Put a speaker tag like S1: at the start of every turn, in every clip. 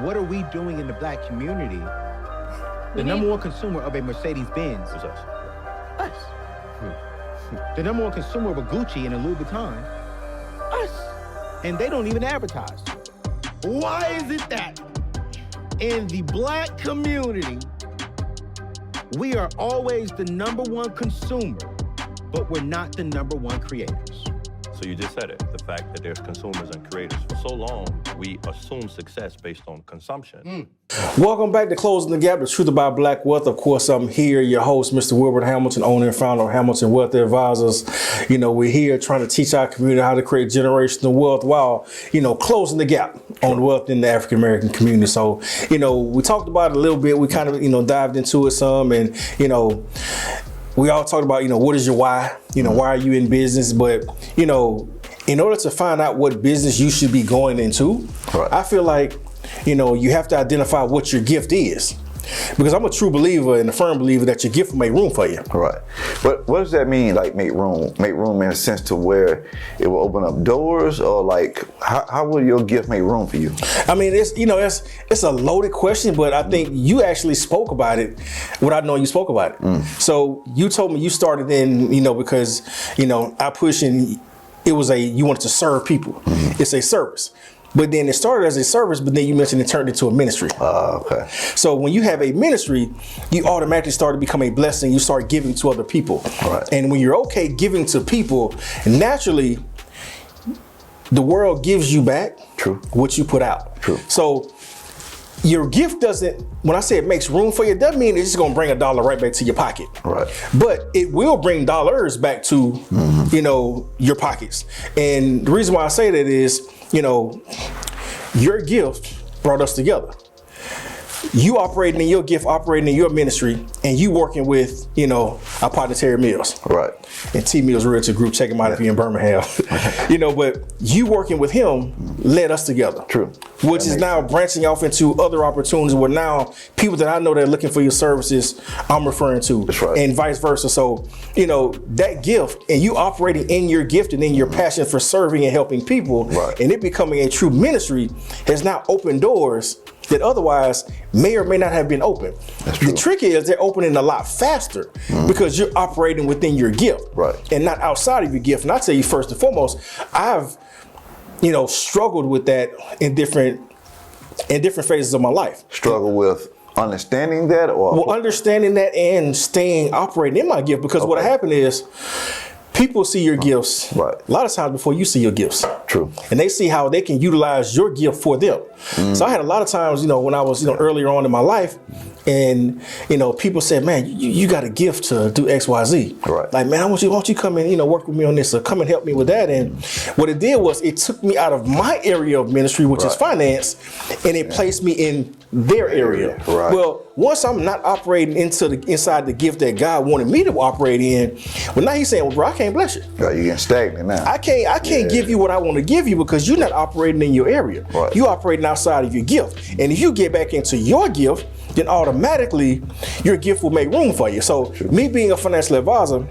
S1: what are we doing in the black community? The number one consumer of a Mercedes-Benz is us. Us. The number one consumer of a Gucci and a Louis Vuitton, us. And they don't even advertise. Why is it that in the black community, we are always the number one consumer, but we're not the number one creators?
S2: So you just said it, the fact that there's consumers and creators. For so long, we assume success based on consumption.
S3: Welcome back to Closing the Gap, the truth about black wealth. Of course, I'm here, your host, Mr. Wilbert Hamilton, owner and founder of Hamilton Wealth Advisors. You know, we're here trying to teach our community how to create generational wealth while, closing the gap on wealth in the African-American community. So, we talked about it a little bit. We kind of, dived into it some, and, we all talked about, what is your why? Why are you in business? But, in order to find out what business you should be going into, right, I feel like, you have to identify what your gift is. Because I'm a true believer and a firm believer that your gift will make room for you.
S4: Right. But what does that mean, like make room? Make room in a sense to where it will open up doors, or like how will your gift make room for you? I mean,
S3: it's a loaded question, but I think you actually spoke about it without knowing you spoke about it. So you told me you started in, because, I push and you wanted to serve people. It's a service. But then it started as a service, but then you mentioned it turned into a ministry.
S4: Okay.
S3: So when you have a ministry, you automatically start to become a blessing. You start giving to other people.
S4: Right.
S3: And when you're okay giving to people, naturally, the world gives you back what you put out.
S4: True.
S3: So your gift doesn't, when I say it makes room for you, it doesn't mean it's just gonna bring $1 right back to your pocket.
S4: Right.
S3: But it will bring dollars back to, your pockets. And the reason why I say that is, your gift brought us together. You operating in your gift, operating in your ministry, and you working with, our partner Terry Mills.
S4: Right.
S3: And T Mills Realty Group, check him out if you're in Birmingham. But you working with him led us together.
S4: True.
S3: Which is now branching off into other opportunities where now people that I know that are looking for your services, I'm referring to.
S4: That's right.
S3: And vice versa. So, that gift and you operating in your gift and in your passion for serving and helping people,
S4: right,
S3: and it becoming a true ministry has now opened doors that otherwise may or may not have been open.
S4: That's true.
S3: The trick is they're opening a lot faster because you're operating within your gift,
S4: right,
S3: and not outside of your gift. And I tell you, first and foremost, I've struggled with that in different phases of my life.
S4: Struggle with understanding that, or
S3: understanding that and staying operating in my gift, because what happened is people see your gifts
S4: right,
S3: a lot of times before you see your gifts.
S4: True.
S3: And they see how they can utilize your gift for them. So I had a lot of times, when I was, earlier on in my life, and, people said, man, you got a gift to do X, Y, Z.
S4: Right.
S3: Like, man, why don't you come and, work with me on this, or come and help me with that. And what it did was it took me out of my area of ministry, which is finance, and it placed me in their area.
S4: Right.
S3: Well, once I'm not operating inside the gift that God wanted me to operate in, well, now he's saying, well, bro, I can't bless you.
S4: Right, you're getting stagnant now.
S3: I can't give you what I want to give you because you're not operating in your area.
S4: Right.
S3: You're operating outside of your gift. And if you get back into your gift, then automatically your gift will make room for you. So me being a financial advisor,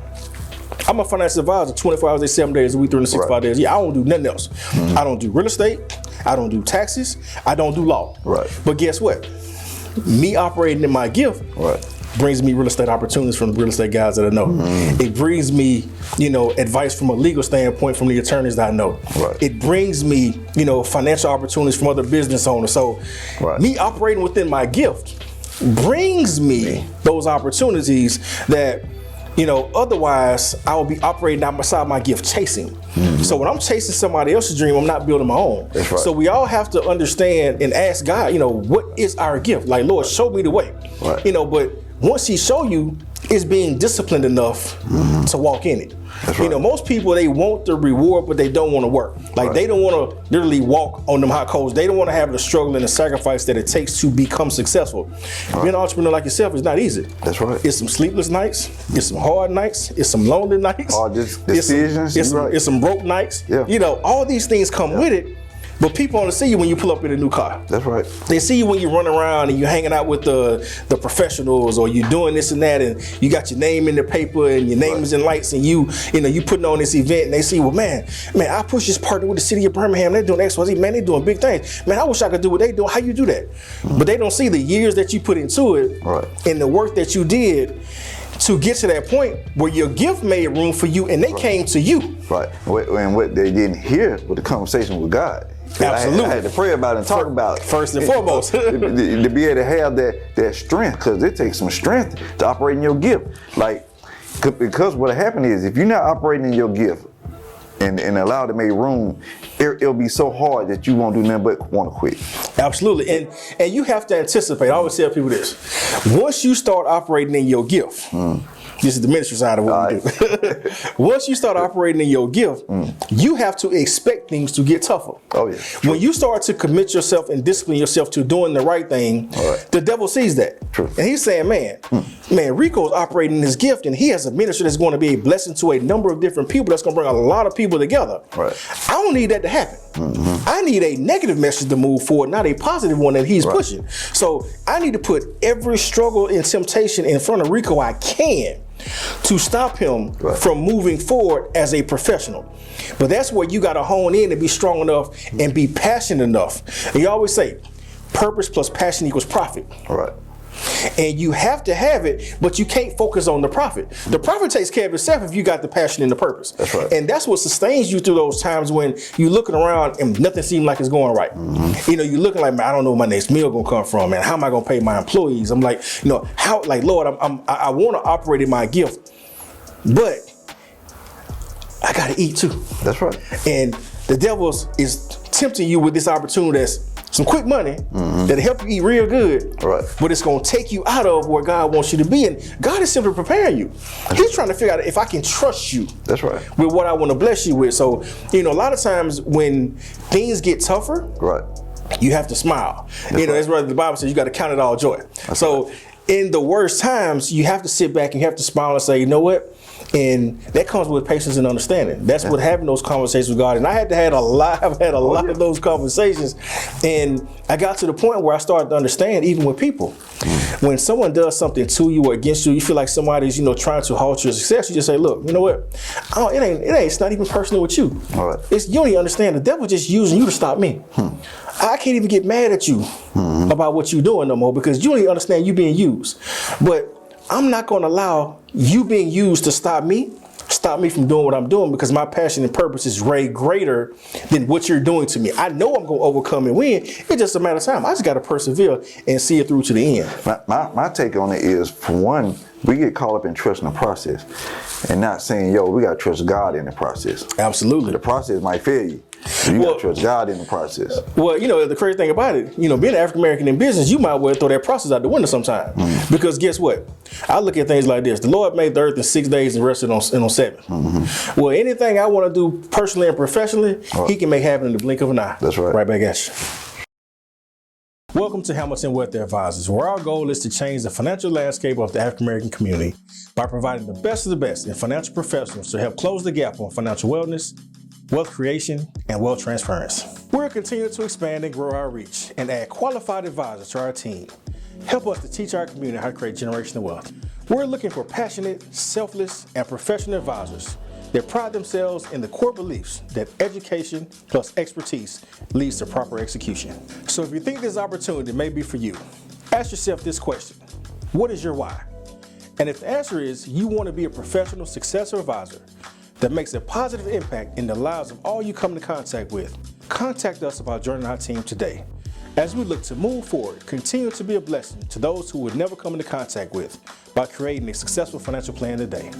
S3: I'm a financial advisor 24 hours a day, 7 days a week, 365 days. Yeah, I don't do nothing else. I don't do real estate. I don't do taxes. I don't do law.
S4: Right.
S3: But guess what? Me operating in my gift brings me real estate opportunities from the real estate guys that I know. It brings me, advice from a legal standpoint from the attorneys that I know.
S4: Right.
S3: It brings me, financial opportunities from other business owners. So me operating within my gift brings me those opportunities that, otherwise I will be operating outside my gift chasing. So when I'm chasing somebody else's dream, I'm not building my own.
S4: That's right.
S3: So we all have to understand and ask God, what is our gift? Like, Lord, show me the way.
S4: Right.
S3: But once he show you, it's being disciplined enough to walk in it.
S4: That's right.
S3: Most people, they want the reward, but they don't want to work. Like they don't want to literally walk on them hot coals. They don't want to have the struggle and the sacrifice that it takes to become successful. Being an entrepreneur like yourself is not easy.
S4: That's right.
S3: It's some sleepless nights. It's some hard nights. It's some lonely nights.
S4: All just decisions.
S3: It's some broke nights.
S4: Yeah.
S3: All these things come with it. But people only see you when you pull up in a new car.
S4: That's right.
S3: They see you when you run around and you're hanging out with the professionals, or you're doing this and that, and you got your name in the paper and your name is in lights, and you putting on this event, and they see, well, man, I push this partner with the city of Birmingham. They're doing XYZ, man. They're doing big things. Man, I wish I could do what they do. How you do that? But they don't see the years that you put into it, and the work that you did to get to that point where your gift made room for you, and they came to you.
S4: Right. And what they didn't hear was the conversation with God.
S3: Absolutely.
S4: I had to pray about it and talk about it.
S3: First and foremost.
S4: to be able to have that strength, because it takes some strength to operate in your gift. Like, because what happened is, if you're not operating in your gift and allow to make room, it'll be so hard that you won't do nothing but want to quit.
S3: Absolutely. And you have to anticipate. I always tell people this. Once you start operating in your gift, this is the ministry side of what we do. Once you start operating in your gift, you have to expect things to get tougher.
S4: Oh, yeah.
S3: When you start to commit yourself and discipline yourself to doing the right thing, the devil sees that.
S4: True.
S3: And he's saying, man, Rico's operating in his gift, and he has a ministry that's going to be a blessing to a number of different people, that's going to bring a lot of people together.
S4: Right.
S3: I don't need that to happen. I need a negative message to move forward, not a positive one that he's pushing. So I need to put every struggle and temptation in front of Rico I can to stop him from moving forward as a professional. But that's where you got to hone in and be strong enough and be passionate enough. And you always say, purpose plus passion equals profit.
S4: Right.
S3: And you have to have it, but you can't focus on the profit. The profit takes care of itself if you got the passion and the purpose.
S4: That's right.
S3: And that's what sustains you through those times when you're looking around and nothing seems like it's going right. You're looking like, man, I don't know where my next meal gonna come from, man. How am I gonna pay my employees? I'm like, how, like, Lord, I want to operate in my gift, but I gotta eat too.
S4: That's right.
S3: And the devil is tempting you with this opportunity that's some quick money that'll help you eat real good, but it's gonna take you out of where God wants you to be. And God is simply preparing you. He's trying to figure out if I can trust you with what I want to bless you with. So, a lot of times when things get tougher, you have to smile. That's why the Bible says you got to count it all joy. In the worst times, you have to sit back and you have to smile and say, you know what? And that comes with patience and understanding. That's what having those conversations with God. And I've had a lot of those conversations. And I got to the point where I started to understand, even with people, when someone does something to you or against you, you feel like somebody's, trying to halt your success. You just say, look, you know what? It's not even personal with you. You don't even understand. The devil just using you to stop me. I can't even get mad at you about what you're doing no more, because you don't even understand you being used. But I'm not going to allow you being used to stop me from doing what I'm doing, because my passion and purpose is way greater than what you're doing to me. I know I'm going to overcome and win. It's just a matter of time. I just got to persevere and see it through to the end.
S4: My take on it is, for one, we get caught up in trusting the process and not saying, we got to trust God in the process.
S3: Absolutely.
S4: The process might fail you. You got to trust God in the process.
S3: Well, the crazy thing about it, being an African-American in business, you might well throw that process out the window sometime. Because guess what? I look at things like this. The Lord made the earth in 6 days and rested on 7. Well, anything I want to do personally and professionally, he can make happen in the blink of an eye.
S4: That's right.
S3: Right back at you. Welcome to Hamilton Wealth Advisors, where our goal is to change the financial landscape of the African-American community by providing the best of the best in financial professionals to help close the gap on financial wellness, wealth creation, and wealth transference. We're continuing to expand and grow our reach and add qualified advisors to our team. Help us to teach our community how to create generational wealth. We're looking for passionate, selfless, and professional advisors that pride themselves in the core beliefs that education plus expertise leads to proper execution. So if you think this opportunity may be for you, ask yourself this question: what is your why? And if the answer is you want to be a professional successor advisor that makes a positive impact in the lives of all you come into contact with, contact us about joining our team today. As we look to move forward, continue to be a blessing to those who would never come into contact with by creating a successful financial plan today.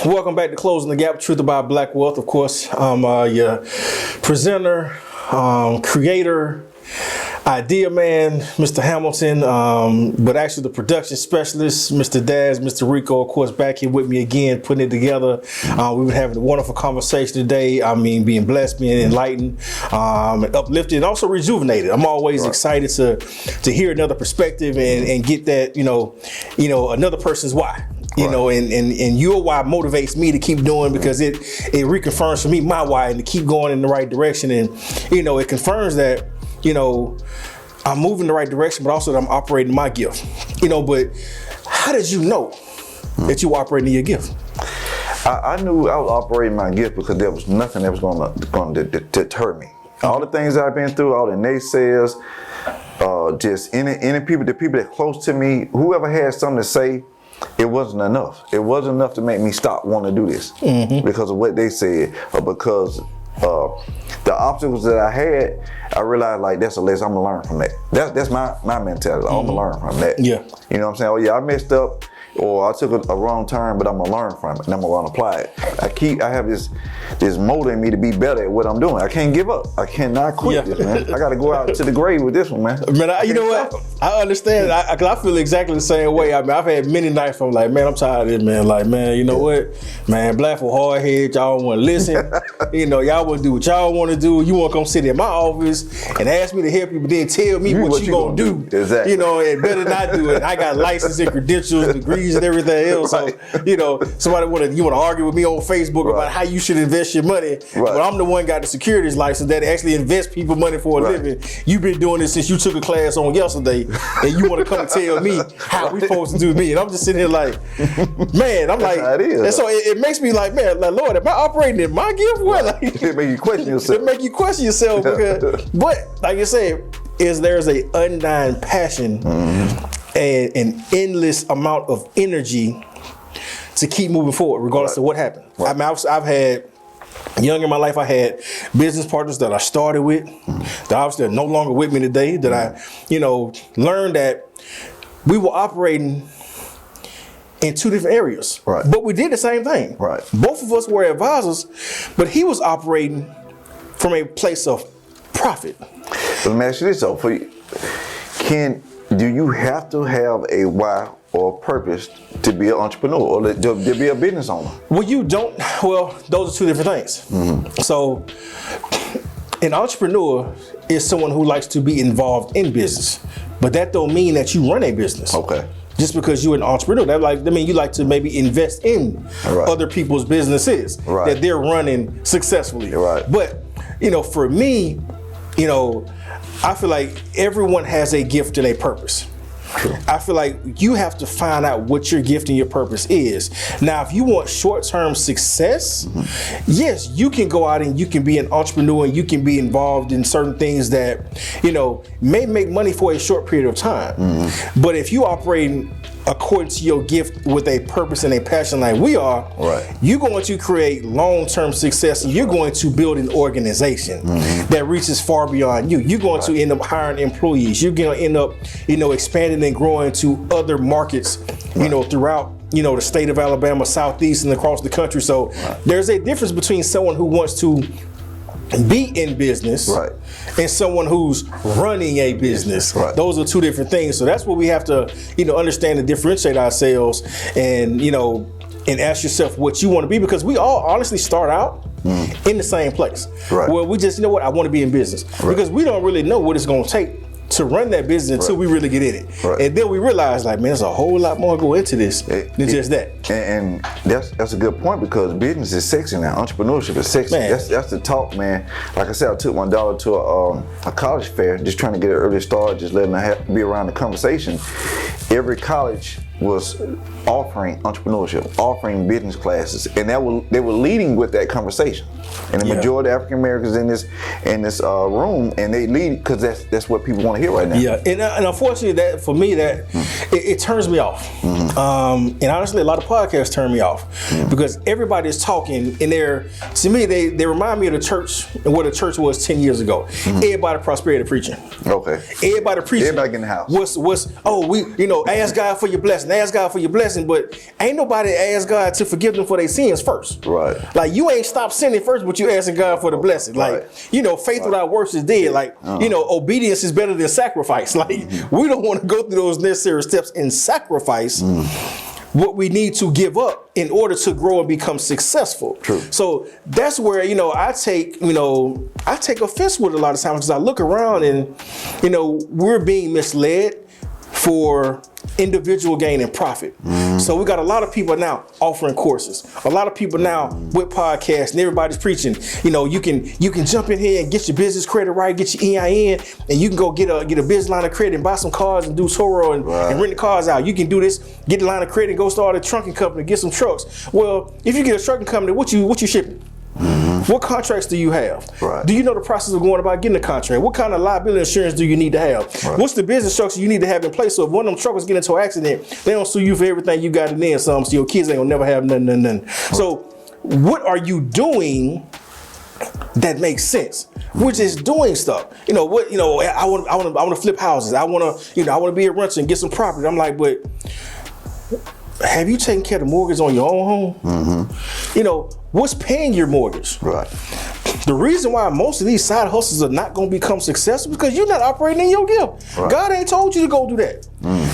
S3: Welcome back to Closing the Gap, Truth About Black Wealth. Of course, I'm your presenter, creator, idea man, Mr. Hamilton, but actually the production specialist, Mr. Daz, Mr. Rico, of course, back here with me again, putting it together. We've been having a wonderful conversation today. Being blessed, being enlightened, and uplifted, and also rejuvenated. I'm always excited to hear another perspective and get that, another person's why. You know, and your why motivates me to keep doing, because it reconfirms for me my why and to keep going in the right direction. And, you know, it confirms that, you know, I'm moving in the right direction, but also that I'm operating my gift. You know, but how did you know that you were operating in your gift?
S4: I knew I was operating my gift because there was nothing that was going to deter me. All the things I've been through, all the naysayers, just any people, the people that close to me, whoever had something to say, it wasn't enough. It wasn't enough to make me stop wanting to do this because of what they said, or because the obstacles that I had, I realized like that's a lesson I'm gonna learn from that. That's my mentality. I'm gonna learn from that.
S3: Yeah.
S4: You know what I'm saying? Oh yeah, I messed up, or I took a wrong turn, but I'm gonna learn from it and I'm gonna apply it. I have this motor in me to be better at what I'm doing. I can't give up. I cannot quit this, man. I gotta go out to the grave with this one, man.
S3: Man, you know what? I understand. Cause I feel exactly the same way. I mean, I've had many nights where I'm like, man, I'm tired of this, man. Like, man, you know what? Man, Black for hard head, y'all don't want to listen. You know, y'all want to do what y'all want to do. You want to come sit in my office and ask me to help you, but then tell me what you gonna do.
S4: Exactly.
S3: You know, and better not do it. I got license and credentials, degrees, and everything else.
S4: Right.
S3: So, you know, somebody you want to argue with me on Facebook about how you should invest your money. But I'm the one got the securities license that actually invests people money for a living. You've been doing this since you took a class on yesterday, and you want to come and tell me how we supposed to do me. And I'm just sitting here like, man, I'm like,
S4: how it is.
S3: And so it makes me like, man, like, Lord, am I operating in my gift? Well, like,
S4: It make you question yourself.
S3: It make you question yourself. Because, but like I said, there's a undying passion and an endless amount of energy to keep moving forward, regardless of what happened. I mean, I've had, young in my life, I had business partners that I started with, that obviously are no longer with me today, that I, you know, learned that we were operating in two different areas.
S4: Right.
S3: But we did the same thing.
S4: Right.
S3: Both of us were advisors, but he was operating from a place of profit.
S4: But let me ask you this though, do you have to have a why or a purpose to be an entrepreneur or to be a business owner?
S3: Well, you don't. Well, those are two different things. So, an entrepreneur is someone who likes to be involved in business, but that don't mean that you run a business.
S4: Okay.
S3: Just because you're an entrepreneur, you like to maybe invest in other people's businesses that they're running successfully.
S4: Right.
S3: But, you know, for me, you know, I feel like everyone has a gift and a purpose. True. I feel like you have to find out what your gift and your purpose is. Now, if you want short-term success, yes, you can go out and you can be an entrepreneur and you can be involved in certain things that, you know, may make money for a short period of time. But if you operate according to your gift with a purpose and a passion like we are, you're going to create long-term success, and you're going to build an organization that reaches far beyond you. You're going to end up hiring employees. You're going to end up, you know, expanding and growing to other markets, you know, throughout, you know, the state of Alabama, Southeast, and across the country. So there's a difference between someone who wants to be in business and someone who's running a business. Those are two different things. So that's what we have to, you know, understand and differentiate ourselves, and, you know, and ask yourself what you want to be, because we all honestly start out in the same place. Well, we just, you know what, I want to be in business, because we don't really know what it's going to take to run that business until we really get in it. And then we realize, like, man, there's a whole lot more go into this than just that.
S4: And that's a good point, because business is sexy now. Entrepreneurship is sexy. That's the talk, man. Like I said, I took my daughter to a college fair, just trying to get an early start, just letting her be around the conversation. Every college was offering entrepreneurship, offering business classes, and they were leading with that conversation. And the majority of African Americans in this room, and they lead because that's what people want to hear right now. Yeah,
S3: and unfortunately, that for me, it turns me off. And honestly, a lot of podcasts turn me off because everybody is talking, and to me, they remind me of the church and what the church was 10 years ago. Everybody prosperity preaching.
S4: Okay.
S3: Everybody preaching.
S4: Everybody in the house.
S3: Ask God for your blessing. Ask God for your blessing, but ain't nobody ask God to forgive them for their sins first. Like, you ain't stopped sinning first, but you asking God for the blessing. Like, you know, faith without works is dead. Like, you know, obedience is better than sacrifice. Like, we don't want to go through those necessary steps and sacrifice what we need to give up in order to grow and become successful. So that's where, you know, I take offense with a lot of times, because I look around and, you know, we're being misled for individual gain and profit. So we got a lot of people now offering courses. A lot of people now with podcasts, and everybody's preaching. You know, you can jump in here and get your business credit right, get your EIN, and you can go get a business line of credit and buy some cars and do Toro and rent the cars out. You can do this, get the line of credit, and go start a trucking company, get some trucks. Well, if you get a trucking company, what you shipping? What contracts do you have? Do you know the process of going about getting a contract? What kind of liability insurance do you need to have? What's the business structure you need to have in place so if one of them truckers get into an accident, they don't sue you for everything you got and then some, so your kids ain't gonna never have nothing. So what are you doing that makes sense? We're just doing stuff. You know what? You know, I want to flip houses. I want to be a renter and get some property. I'm like, but have you taken care of the mortgage on your own home? You know, what's paying your mortgage? The reason why most of these side hustles are not going to become successful is because you're not operating in your gift. God ain't told you to go do that.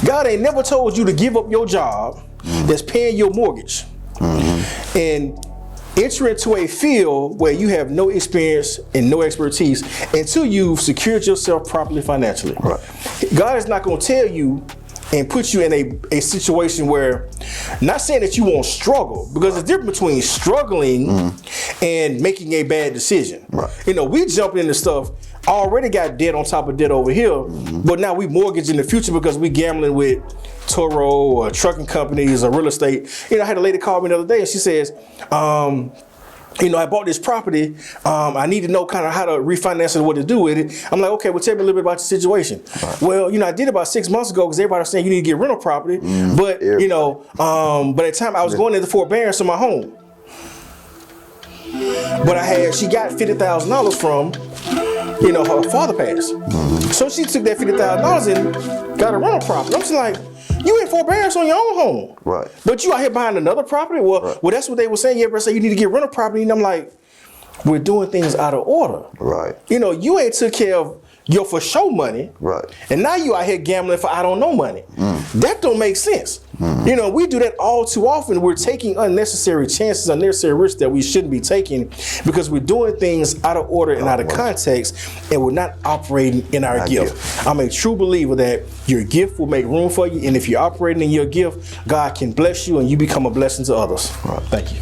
S3: God ain't never told you to give up your job that's paying your mortgage and enter into a field where you have no experience and no expertise until you've secured yourself properly financially. God is not going to tell you and put you in a situation where, not saying that you won't struggle, because there's a difference between struggling and making a bad decision. You know, we jump into stuff, already got debt on top of debt over here, but now we mortgage in the future because we gambling with Toro or trucking companies or real estate. You know, I had a lady call me the other day and she says, you know, I bought this property. I need to know kind of how to refinance it, what to do with it. I'm like, okay, well, tell me a little bit about your situation. Well, you know, I did about 6 months ago because everybody was saying you need to get rental property. But, you know, but at the time I was going into forbearance on my home. But she got $50,000 from, you know, her father passed. So she took that $50,000 and got a rental property. I'm just like, you in forbearance on your own home. But you out here buying another property? Well, that's what they were saying. Everybody say you need to get rental property. And I'm like, we're doing things out of order. You know, you ain't took care of your for show money. And now you out here gambling for I don't know money. That don't make sense. You know, we do that all too often. We're taking unnecessary chances, unnecessary risks that we shouldn't be taking because we're doing things out of order and out of context, and we're not operating in our gift. I'm a true believer that your gift will make room for you, and if you're operating in your gift, God can bless you and you become a blessing to others. Thank you.